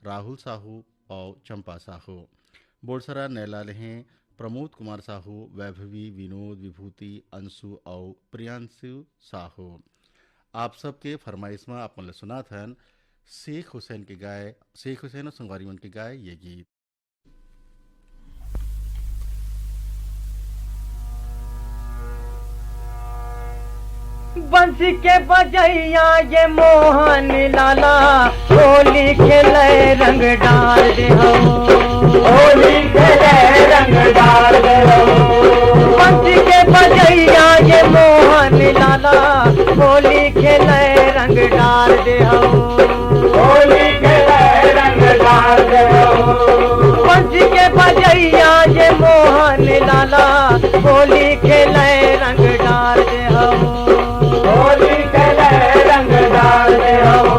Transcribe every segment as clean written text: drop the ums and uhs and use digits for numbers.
राहुल साहू और चंपा साहू। बोलसरा नैलाल हैं प्रमोद कुमार साहू, वैभवी, विनोद, विभूति, अंशु और प्रियांशु साहू। आप सबके फरमाइश में आप मतलब सुना था शेख हुसैन और संगवारी मन के गाय ये गीत। बंसी के बजैया ये मोहन लाला, होली खेले रंग डाल दे हो, होली खेले रंग डाल दे हो। बंसी के बजैया ये मोहन लाला, होली खेले रंग डाल दे हो, होली खेले रंग डाल दे हो। बंसी के बजैया ये मोहन लाला, होली खेले रंग डाल दे हो, होली खेले रंग डाल दे हो।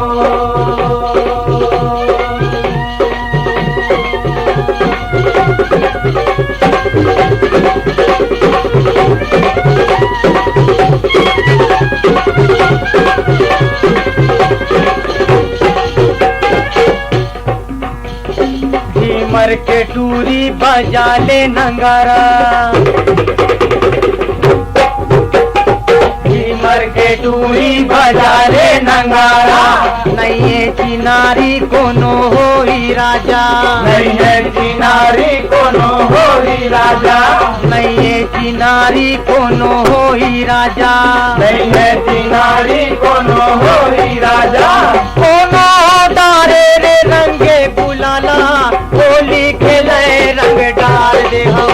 मर के टूरी बजा ले नंगारा, मर के टूरी बजा ले नंगारा। नैये चिनारी कोनो होई राजा, नैये चिनारी कोनो होई राजा, नैये चिनारी कोनो होई राजा, नैये चिनारी कोनो होई राजा। कोनो डारे रे रंगे बुलाला, होली खेले रंग डाल दे हो,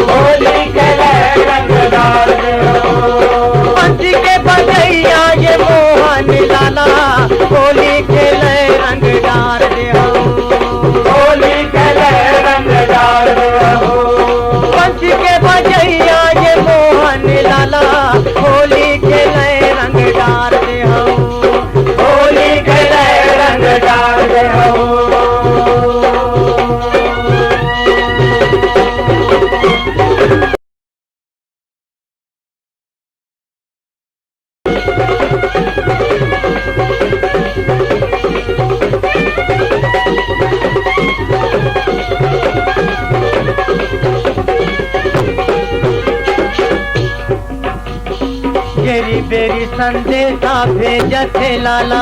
होली खेले रंग डाल दे हो। बंसी के बजैया ये मोहन लाला, होली खेले रंग डाल दे हो, होली खेले रंग डाल दे हो। बंसी के बजैया ये मोहन लाला, होली खेले रंग डाल दे हो, होली खेले रंग डाल दे हो। बेरी बेरी संदेशा भेजते लाला,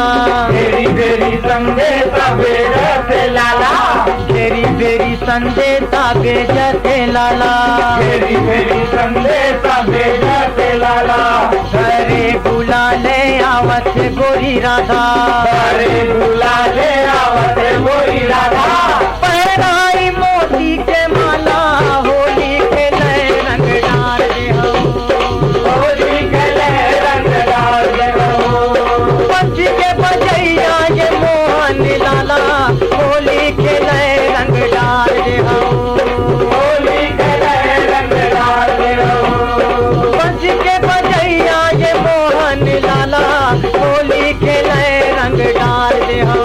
बेरी बेरी संदेशा भेजते लाला, बेरी बेरी संदेशा भेजते लाला, बेरी बेरी संदेशा भेजते लाला। घरे बुला ले आवत गोरी राधा, अरे बुला ले आवत मोरी राधा। पहनाई मोती के माला, होली खेले रंग डाल दे हो, होली खेले रंग डाल दे हो। बंसी के बजैया ये मोहन लाला, होली खेले रंग डाल दे हो, होली खेले रंग डाल दे हो। बंसी के बजैया ये मोहन लाला, होली खेले रंग डाल दे हो,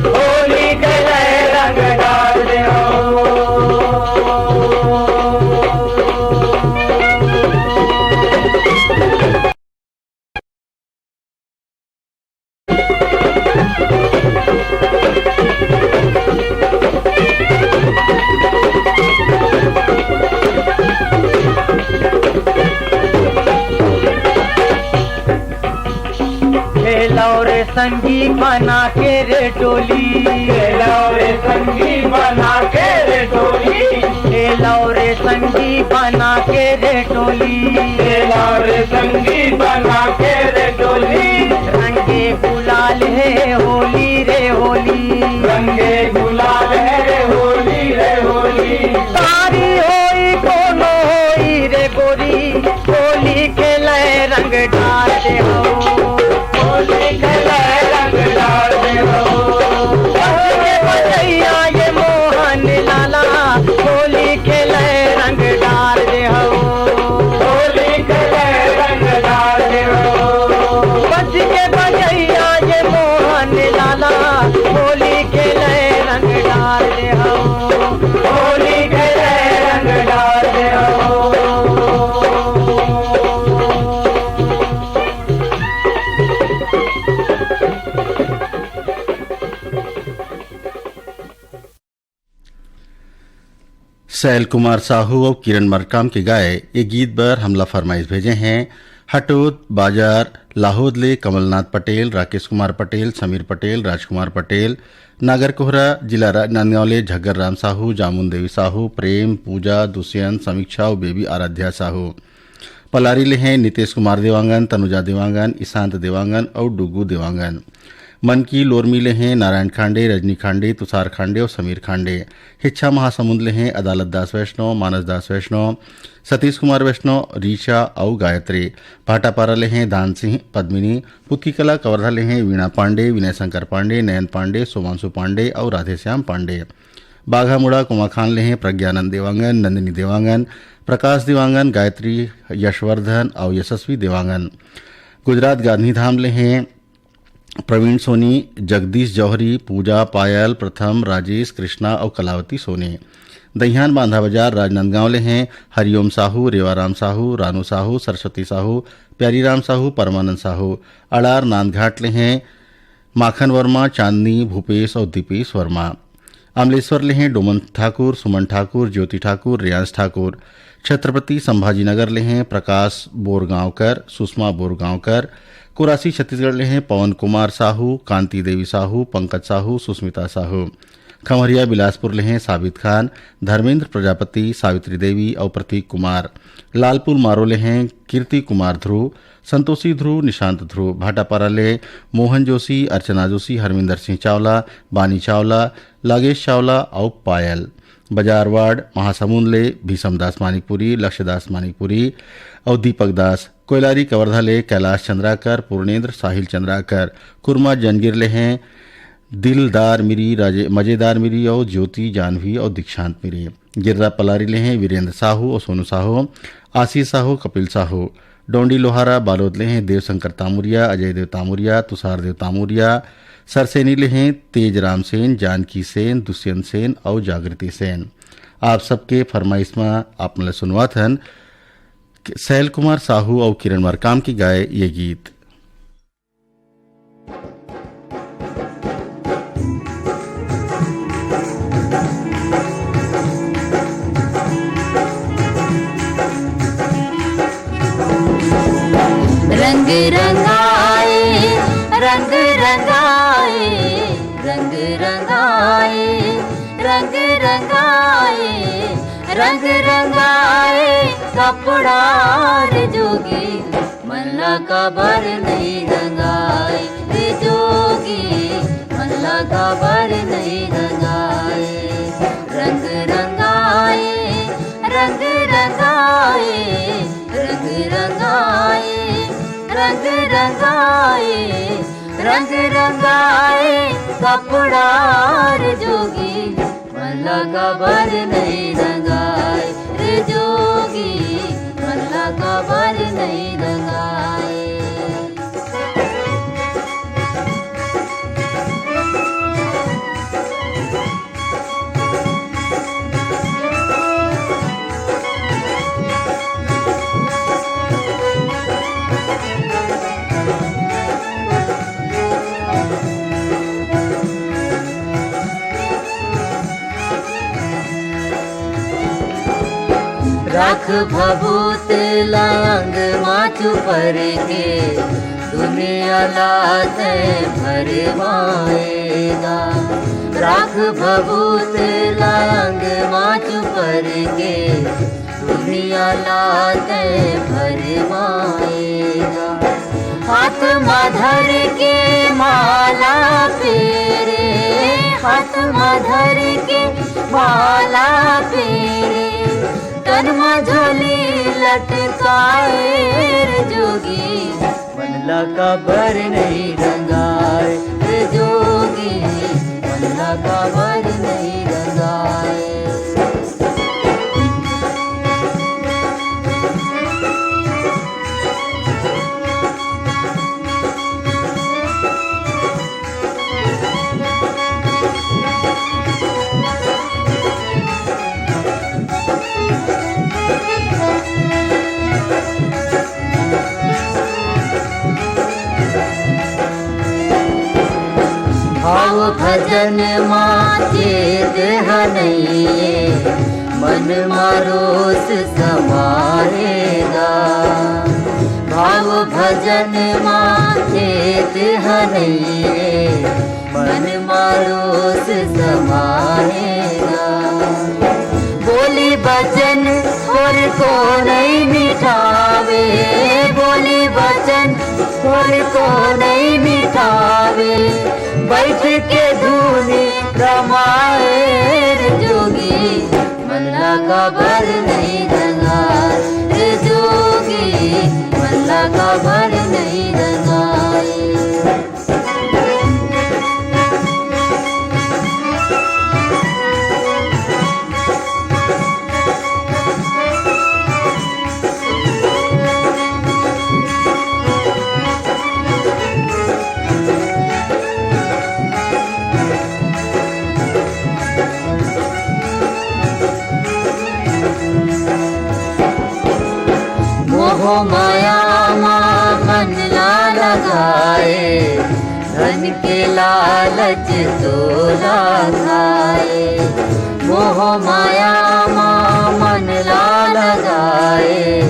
होली खेले रंग डाल दे हो। खेलौरे संगी बना के रे डोली, खेलौरे संगी बना के रे डोली, खेलौरे संगी बना के रे डोली, खेलौरे संगी बना के रे डोली। रंगे गुलाल है होली रे होली, रंगे गुलाल है रे होली रे होली। सारी होई कोनो होई रे गोरी, होली खेले रंग डाल दे हो, होली खेले रंग डाल दे हो। बंसी के बजैया ये मोहन लाला, होली खेले रंग डाल दे हो, होली खेले रंग डाल दे हो। बंसी के बजैया ये मोहन सैल कुमार साहू और किरण मरकाम के गाए ये गीत पर हमला फरमाइश भेजे हैं हटोद बाजार लाहौदले कमलनाथ पटेल, राकेश कुमार पटेल, समीर पटेल, राजकुमार पटेल, नागर कोहरा जिला नांदगांवले झग्गर राम साहू, जामुन देवी साहू, प्रेम पूजा दुष्यंत समीक्षा और बेबी आराध्या साहू। पलारी ले हैं नीतीश कुमार देवांगन, तनुजा देवांगन, ईशांत देवांगन और डुगू देवांगन। मन की लोरमी ले हैं नारायण खांडे, रजनी खांडे, तुषार खांडे और समीर खांडे। हिच्छा महासमुंद ले हैं अदालत दास वैष्णव, मानस दास वैष्णव, सतीश कुमार वैष्णव, रीशा और गायत्री। भाटापारा ले हैं दान सिंह, पद्मिनी। पुतकी कला कवर्धा ले हैं वीणा पांडे, विनय शंकर पांडे, नयन पांडे, सोमांशु पांडे और राधेश्याम पांडे। बाघामुड़ा कुमाखान ले हैं प्रज्ञानंद देवांगन, नंदिनी देवांगन, प्रकाश देवांगन, गायत्री, यशवर्धन और यशस्वी देवांगन। गुजरात गांधीधाम ले हैं प्रवीण सोनी, जगदीश जौहरी, पूजा पायल, प्रथम, राजेश, कृष्णा और कलावती सोनी। दहियान बांधा बाजार राजनांदगांव ले हैं हरिओम साहू, रेवाराम साहू, रानू साहू, सरस्वती साहू, प्यारीराम साहू, परमानंद साहू। अड़ार नांदघाट ले हैं माखन वर्मा, चांदनी, भूपेश और दीपेश वर्मा। अमलेश्वर ले हैं डोमन ठाकुर, सुमन ठाकुर, ज्योति ठाकुर, रियांश ठाकुर। छत्रपति संभाजीनगर ले हैं प्रकाश बोरगांवकर, सुषमा बोरगांवकर। कुरासी छत्तीसगढ़ ले हैं पवन कुमार साहू, कांति देवी साहू, पंकज साहू, सुस्मिता साहू। खमरिया बिलासपुर ले हैं साबित खान, धर्मेंद्र प्रजापति, सावित्री देवी और प्रतीक कुमार। लालपुर मारो ले हैं कीर्ति कुमार ध्रुव, संतोषी ध्रुव, निशांत ध्रुव। भाटापारा ले मोहन जोशी, अर्चना जोशी, हरमिंदर सिंह चावला, बानी चावला, लागेश चावला और पायल। बाजारवाड़ महासमुंद ले भीषमदास मानिकपुरी, लक्ष्यदास मानिकपुरी और दीपक दास। कोयलारी कवर्धा ले कैलाश चंद्राकर, पूर्णेंद्र, साहिल चंद्राकर। कुरमा जंजीर ले हैं दिलदार मिरी, मजेदार मिरी और ज्योति जानवी और दीक्षांत मिरी। गिर्रा पलारी ले हैं वीरेंद्र साहू और सोनू साहू, आशीष साहू, कपिल साहू। डोंडी लोहारा बालोद ले हैं देवशंकर तामुरिया, अजय देव तामुरिया, तुषार देव तामुरिया। सरसेनी ले हैं तेज राम सेन, जानकी सेन, दुष्यंत सेन और जागृति सेन। आप सबके फरमाइश में आपने सुनवा थन सैल कुमार साहू और किरण मरकाम की गाए ये गीत। रंग रंगाए रंग रंगाए रंग रंगाए रंग रंगाए रंग रंगाए कपड़ा रे जोगी मल्ला का बर नहीं रंगाए रे जोगी मल्ला का बर नहीं रंगाए रंग रंगाए रंग रंगाए रंग रंगाए रंग रंगाए रंग रंगाए कपड़ा रे जोगी मल्ला का बर नहीं रंगाए रे जोगी मल्ला का बर नहीं रंगाए। राख भभूत लांग माचू पर के दुनिया लाते भरवाएगा। राख भभूत लांग माचू पर के दुनिया लाते भरवाएगा। हाथ माधर के माला फेरे, हाथ माधर के माला फेरे, तन मझोली लटकाए रे जोगी मल्ला का बर नहीं रंगाए रे जोगी मल्ला का बर नहीं रंगाए। भाव भजन माचे देह नहीं मन मारोस समाएगा। भाव भजन माचेत हनैये, मन मारोस समाएगा। बोली बचन और को नहीं मिठावे, बोली बचन और को नहीं मिठावे। बैठ के धूनी रमाए जोगी, मल्ला का भर नहीं रंगाए रे जोगी, मल्ला का भर नहीं रंगाए। मोह माया मन ना लगाए, धन के लालच तोला खाए। मोह माया मन ना लगाए,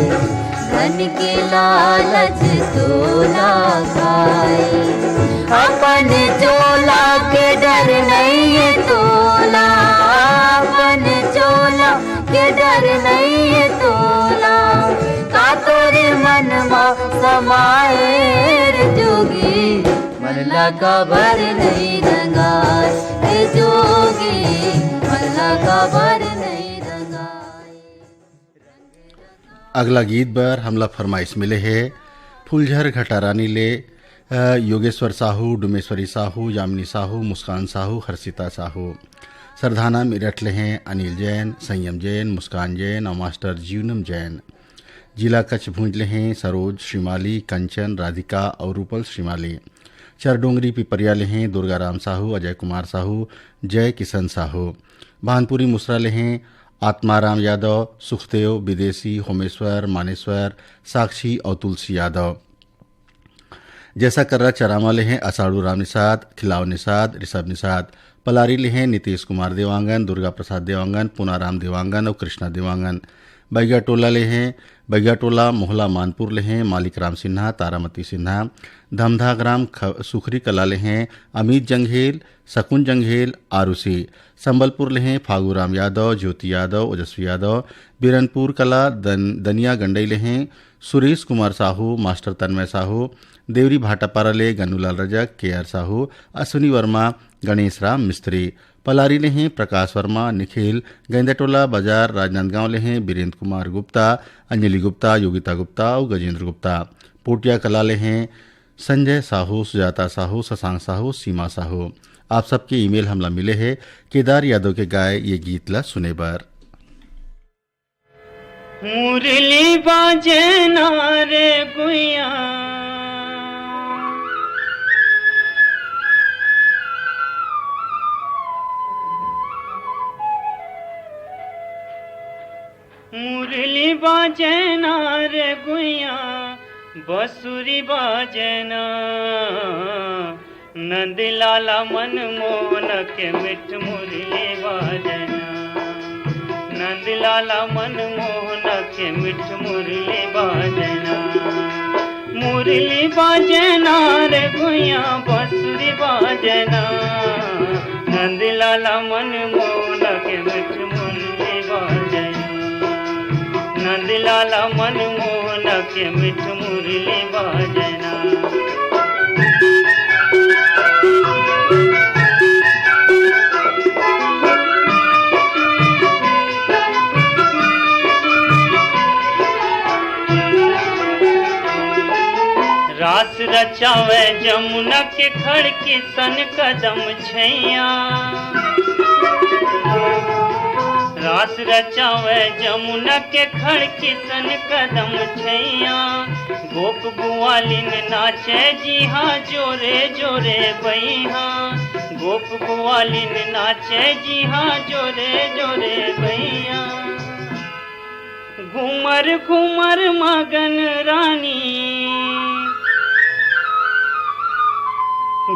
धन के लालच तोला खाए। अपन चोला के डर नहीं है तोला, अपन चोला के डर नहीं है तोला। का तोरे मन मा समाए रे जोगी, मल्ला का भर नहीं रंगाए रे जोगी, मल्ला का भर नहीं रंगाए। अगला गीत बर हमला फरमाइश मिले है फुलझर घटारानी ले योगेश्वर साहू, डुमेश्वरी साहू, यामिनी साहू, मुस्कान साहू, हर्षिता साहू। सरधाना मेरठ ले हैं अनिल जैन, संयम जैन, मुस्कान जैन और मास्टर जीवनम जैन। जिला कच्छ भूंजले हैं सरोज श्रीमाली, कंचन, राधिका और रूपल श्रीमाली। चरडोंगरी पिपरिया ले हैं दुर्गाराम साहू, अजय कुमार साहू, जय किशन साहू। भानपुरी मुसरा ले हैं आत्माराम यादव, सुखदेव, विदेशी, होमेश्वर, मानेश्वर, साक्षी और तुलसी यादव। जैसा कर्रा चरामा ले हैं असाड़ू राम निषाद, खिलाव निषाद, ऋषभ निषाद। पलारी ले हैं नीतीश कुमार देवांगन, दुर्गा प्रसाद देवांगन, पुनाराम देवांगन और कृष्णा देवांगन। बैगा टोला ले हैं बैगा टोला मोहला मानपुर ले हैं मालिक राम सिन्हा, तारामती सिन्हा। धमधा ग्राम सुखरी कला ले हैं अमित जंघेल, शकुन जंघेल, आरुषि। संबलपुर ले हैं फागूराम यादव, ज्योति यादव, ओजस्वी यादव। बिरनपुर कला दनिया गंडई ले हैं सुरेश कुमार साहू, मास्टर तन्मय साहू। देवरी भाटापारा ले गन्नूलाल रजक, के आर साहू, अश्विनी वर्मा, गणेश राम मिस्त्री। पलारी ले हैं प्रकाश वर्मा, निखिल। गेंदेटोला बाजार राजनांदगांव ले हैं बीरेंद्र कुमार गुप्ता, अंजलि गुप्ता, योगिता गुप्ता और गजेंद्र गुप्ता। पोटिया कला ले हैं संजय साहू, सुजाता साहू, शशांक साहू, सीमा साहू। आप सबके ईमेल हमला मिले हैं केदार यादव के गाए ये गीत ला सुने बर। मुरली बाजे नारे गुइया, मुरली बाजना रे गुइया, बसुरी बाजना। नंदलाला मन मोहन के मिठ मुरली बाजना, नंदलाला मन मोहन के मिठ मुरली बाजना। मुरली बाजना रे गुइया, बसुरी बाजना। नंदलाला मन मोहन के मिठ मुरली बाजना, नंदलाला मन मोहन के मिठ मुरली बाजना। रास रचावे जमुना के खड़ के सन कदम छैया, रास रचावे जमुना के खड़ के सन कदम छैया। गोप गुआलिन नाचे जी हाँ जोरे जोरे बैहा, गोप गुआलिन नाचे जी हाँ जोरे जोरे बैया। घूमर घूमर मगन रानी,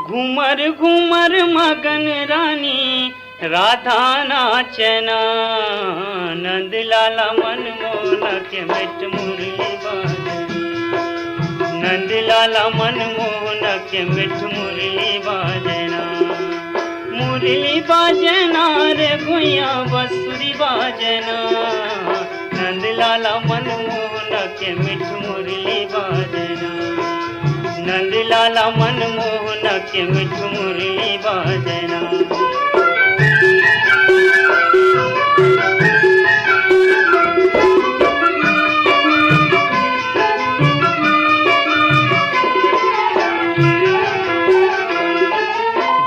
घूमर घूमर मगन रानी। राधा नाचना नंद लाला मनमोहन के मिठ मुरली बाजना नंद लाला मनमोहन के मिठ मुरली बाजना मुरली बाजना रे भुइया बंसुरी बाजना नंद लाला मनमोहन के मिठ मुरली बाजना नंद लाला मनमोहन के मिठ मुरली बाजना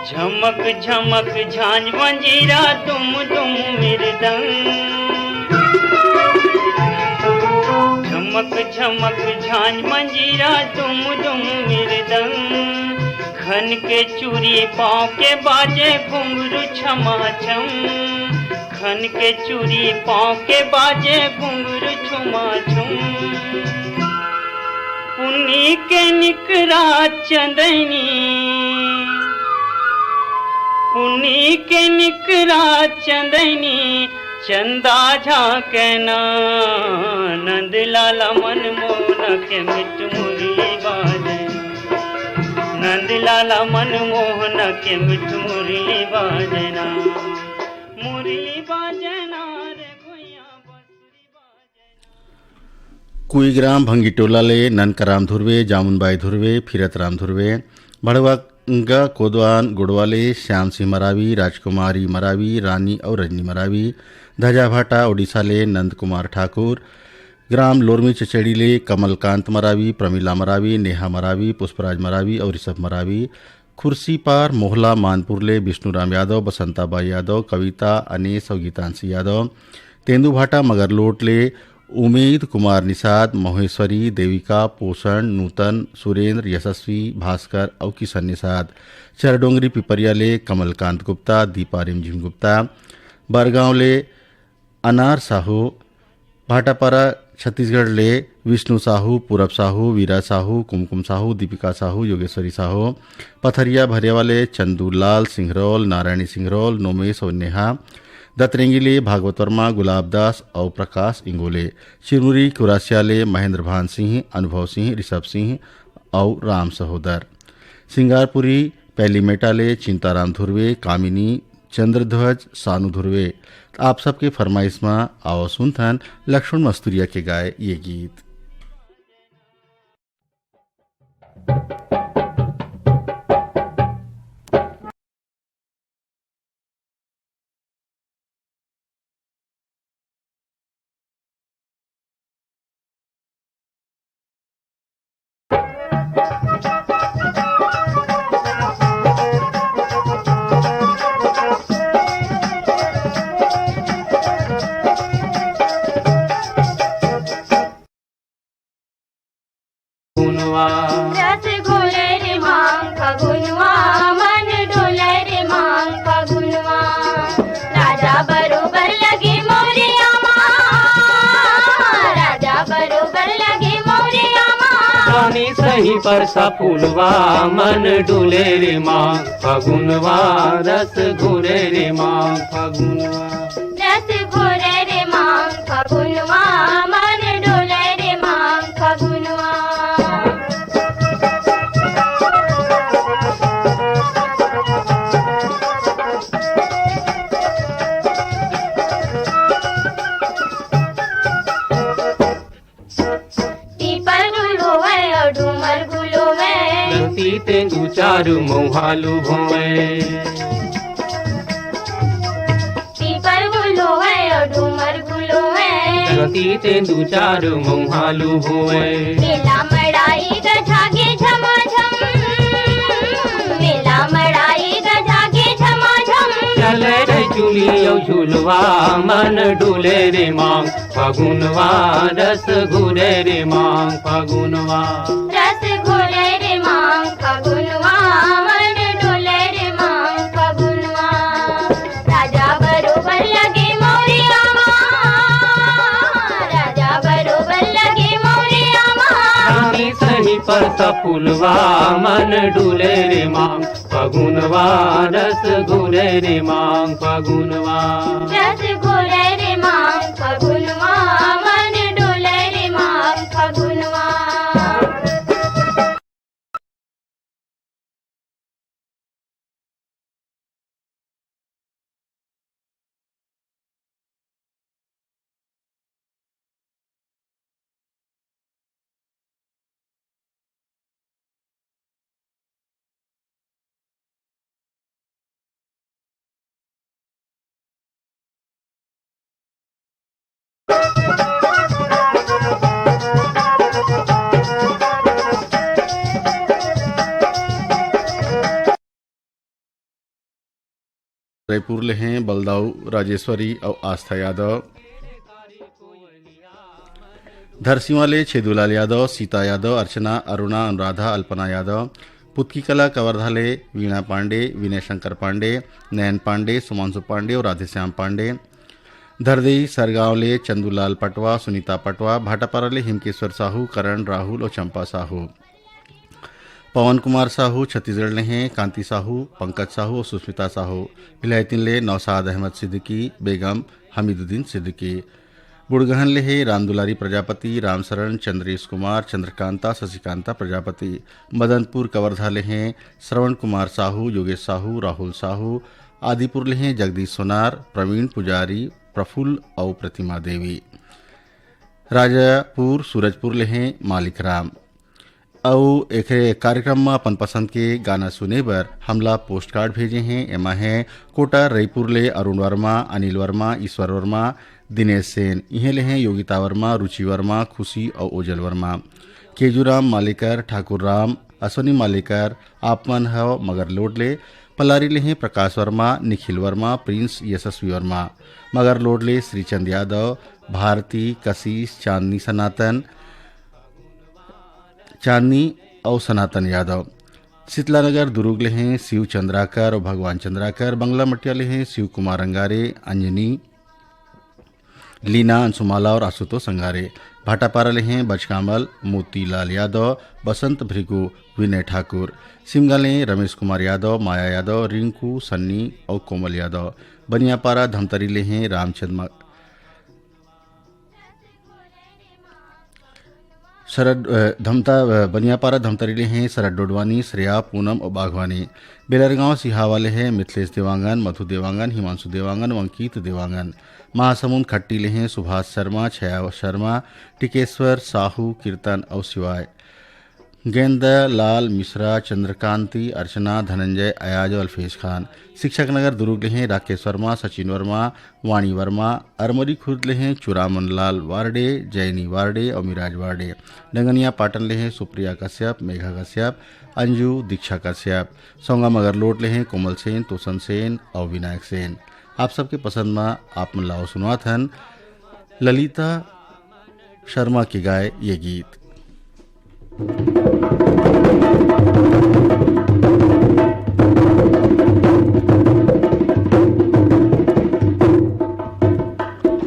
झमक झमक झांझ मंजीरा तुम मृदंग झमक झमक झांझ मंजीरा तुम मृदंग खन के चूड़ी पाँव के बाजे घुंघरू छमा छम खन के चूड़ी पाँव के बाजे घुंघरू छमा छम पुन्नी के निकरा चंदनी पुन्नी के निकरा चंदनी चंदा झांकना नंद लाला मनमोहन के मिठ मुरली बाजना नंद लाला मनमोहन के मिठ मुरली बाजना मुरली बाजना रे भुइया बंसुरी बाजना कुईग्राम भंगीटोलाले ननकराम धुर्वे जामुनबाई धुर्वे फिरतराम धुर्वे भड़वा कोदवान गुड़वाले श्याम सिंह मरावी राजकुमारी मरावी रानी और रजनी मरावी धजाभाटा ओडिशा ले नंद कुमार ठाकुर ग्राम लोरमी चचेड़ीले कमलकांत मरावी प्रमिला मरावी नेहा मरावी पुष्पराज मरावी और ऋषभ मरावी खुर्सी पार मोहला मानपुरले विष्णुराम यादव बसंताबाई यादव कविता अनेस और गीतांशी यादव तेंदुभाटा मगरलोटले उमेद कुमार निषाद महेश्वरी देविका पोषण नूतन सुरेंद्र यशस्वी भास्कर और किशन निषाद चरडोंगरी पिपरियाले कमलकांत गुप्ता दीपा रिमझिम गुप्ता बरगांव ले अनार साहू भाटापारा छत्तीसगढ़ ले विष्णु साहू पूरब साहू वीरा साहू कुमकुम साहू दीपिका साहू योगेश्वरी साहू पथरिया भरेवाले चंदूलाल सिंहरौल नारायणी सिंहरौल नोमेश और नेहा दतरेंगीले भागवत वर्मा गुलाब दास और प्रकाश इंगोले चिरमुरी कुरासियाले महेंद्र भान सिंह अनुभव सिंह ऋषभ सिंह और राम सहोदर सिंगारपुरी पैलीमेटाले चिंताराम धुर्वे कामिनी चंद्रध्वज सानू धुर्वे आप सबके फरमाइश में आओ सुनथन लक्ष्मण मस्तूरिया के गाए ये गीत। रस घोले रे मांग फगुनवा मन डोले रे मांग फगुनवा राजा बरोबर लगे मोरिया राजा बरोबर लगे मोरिया रानी सही पर सा फूलवा मन डोले रे मांग फगुनवा रस घोरे रे मांग फगुनवा रस घोले रे मांग फगुनवा मन डोले रे मांग फगुनवा तेंदु चारु मोहालू भोए पीपर गुलो है और डूमर गुलो है धरती तेंदु चारु मोहालू भोए मेला मड़ाई गजागे झमाझम मेला मड़ाई गजागे झमाझम चले रे चुली औ झुलवा मन डुले रे मांग फगुनवा रस घुरे रे मांग फगुनवा रस घोले रे मांग फगुनवा मन डोले रे मांग फगुनवा राजा बरोबर लगे मोरिया राजा बरोबर लगे मोरिया रानी सही पर सा फूलवा मन डुले रे मांग फगुनवा रस घुरे रे मांग फगुनवा रस घोले रे मांग फगुनवा मन डोले रे मांग फगुनवा रायपुर ले हैं बलदाऊ राजेश्वरी और आस्था यादव। धरसीवा ले छेदूलाल यादव, सीता यादव, अर्चना, अरुणा, अनुराधा, अल्पना यादव। पुतकी कला कवर्धा ले वीणा पांडे, विनय शंकर पांडे, नयन पांडे, सुमांशु पांडे और राधेश्याम पांडे। धरदेई सरगांव ले चंदूलाल पटवा, सुनीता पटवा। भाटापारा ले हिमकेश्वर साहू, करण, राहुल और चंपा साहू। पवन कुमार साहू छत्तीसगढ़ ले हैं कांति साहू, पंकज साहू और सुस्मिता साहू। विलायतीन ले नौसाद अहमद सिद्दीकी, बेगम हमीदुद्दीन सिद्दीकी। बुड़गहन ले है रामदुलारी प्रजापति, रामशरण, चंद्रेश कुमार, चंद्रकांता, शशिकांता प्रजापति। मदनपुर कवर्धा ले हैं श्रवण कुमार साहू, योगेश साहू, राहुल साहू। आदिपुर ले हैं जगदीश सोनार, प्रवीण पुजारी, प्रफुल्ल और प्रतिमा देवी। राजापुर सूरजपुर ले हैं मालिक राम। और एक कार्यक्रम में अपन पसंद के गाना सुने बर हमला पोस्ट कार्ड भेजे हैं। एमा है कोटा रईपुर ले अरुण वर्मा, अनिल वर्मा, ईश्वर वर्मा, दिनेश सेन। इहे ले हैं योगिता वर्मा, रुचि वर्मा, खुशी और ओजल वर्मा। केजूराम मालेकर, ठाकुर राम, अश्वनी मालेकर, आपमन हव मगर लोड ले। पलारी ले हैं प्रकाश वर्मा, निखिल वर्मा, प्रिंस यशस्वी वर्मा। मगर लोड ले श्रीचंद यादव, भारती, कशिश, चांदनी और सनातन यादव। शीतलानगर दुर्ग ले हैं शिव चंद्राकर और भगवान चंद्राकर। बंगला मटिया ले हैं शिव कुमार अंगारे, अंजनी, लीना, अंशुमाला और आशुतोष अंगारे। भाटापारा ले हैं बचकामल, मोतीलाल यादव, बसंत भृगु, विनय ठाकुर। सिमगा ले रमेश कुमार यादव, माया यादव, रिंकू, सन्नी और कोमल यादव। बनियापारा धमतरी ले हैं रामचंद्र शरद बनियापारा धमतरी ले हैं शरद डोडवानी, श्रेया, पूनम और बागवानी। बेलरगांव सिहावा ले हैं मिथिलेश देवांगन, मधु देवांगन, हिमांशु देवांगन और अंकित देवांगन। महासमुंद खट्टी ले हैं सुभाष शर्मा, छया शर्मा, टिकेश्वर साहू, कीर्तन और शिवाय। गेंदा लाल मिश्रा, चंद्रकांति, अर्चना, धनंजय, अयाज और अल्फेज खान। शिक्षक नगर दुर्ग ले हैं राकेश वर्मा, सचिन वर्मा, वाणी वर्मा। अरमोरी खुर्द ले हैं चुरामन लाल वार्डे, जैनी वार्डे और मिराज वार्डे। डंगनिया पाटन ले हैं सुप्रिया कश्यप, मेघा कश्यप, अंजू, दीक्षा कश्यप। सोंगा मगर लोट ले हैं कोमल सेन, तोसन सेन और विनायक सेन। आप सबके पसंद में आप मन लाओ सुनवात हन ललिता शर्मा के गाए ये गीत।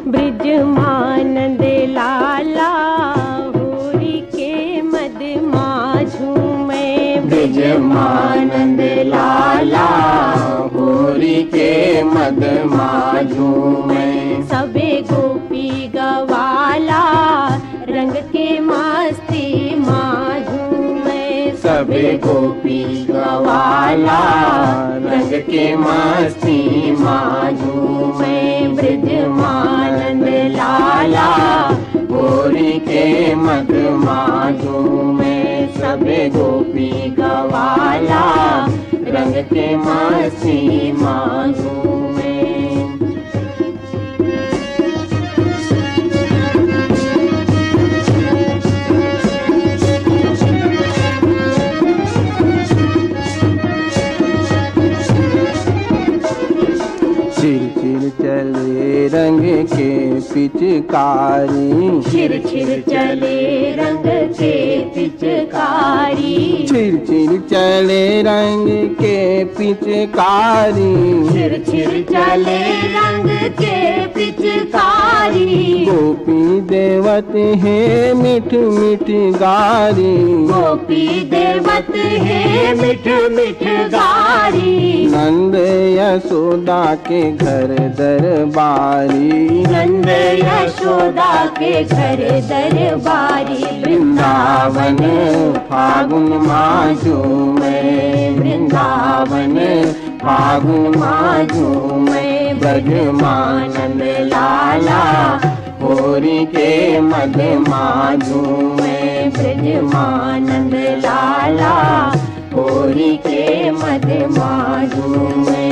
ब्रिजमानंद लाला होरी के मद माझू में। ब्रिजमानंद लाला होरी के मद माझू में। सबे गोपी गवाला रंग के मस्ती माझू में। सबे गोपी गवाला रंग के मस्ती माझू में। ब्रिजमानंद लाला होरी के मद माझू में। सबे गोपी गवाला रंग के मस्ती माझू में। छिर छिर चले रंग के पिचकारी, छिर छिर चले रंग के पिचकारी, छिर छिर चले रंग के पिचकारी, छिर छिर चले रंग के पिचकारी। गोपी देवत है मिठ मिठ गारी, गोपी देवत है मिठ मिठ गारी, नंद यशोदा के घर दरबारी, नंद यशोदा के घर दरबारी। वृंदावन फागुन माह झूमे, वृंदावन फागुन माह झूमे, ब्रजमानंद लाला होरी के मध्य माह झूमे, ब्रजमानंद लाला होरी के मध्य माह झूमे।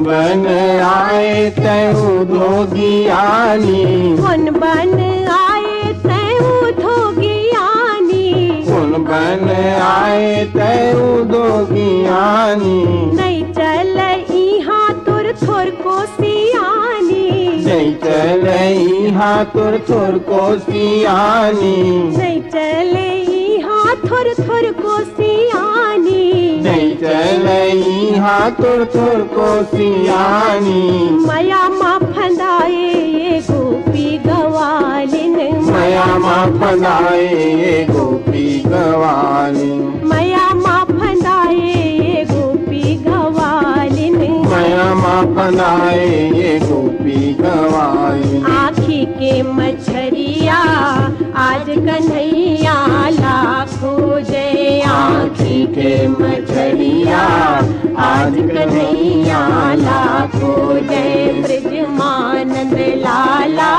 बन आए तैऊ धोगियानी, कौन बन आए तैऊ धोगियानी, कौन बन आए तैऊ धोगियानी, नहीं चल इहाँ तुर थोर को सियानी, नहीं चले यहाँ तुर तुर को सियानी, नहीं चले इहाँ थोर थोर को सियानी, नहीं चले यहाँ तुर तुर को सियानी। माया माँ फंदाए ये गोपी गवालिन, माया माँ फंदाए ये गोपी गवाली, माया माँ फंदाए ये गोपी गवालिन, माया माँ फंदाए ये गोपी गवाली। आँखी के मछरिया आज कन्हैया लाखों जय, आँखी के मछलिया आज कन्हैया लाखों जय, ब्रजमानंद लाला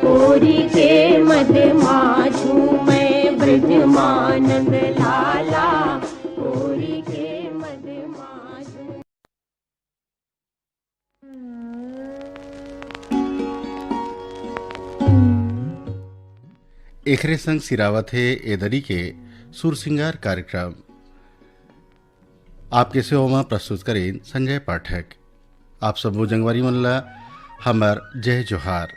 होरी के मध्य माँ झूमे, ब्रजमानंद लाला होरी के मध्य माँ झूमे। एखरे संग सिरावत है एदरी के सुरसिंगार कार्यक्रम आपके सेवा में प्रस्तुत करें संजय पाठक। आप सब जंगवारी मल्ला हमर जय जोहार।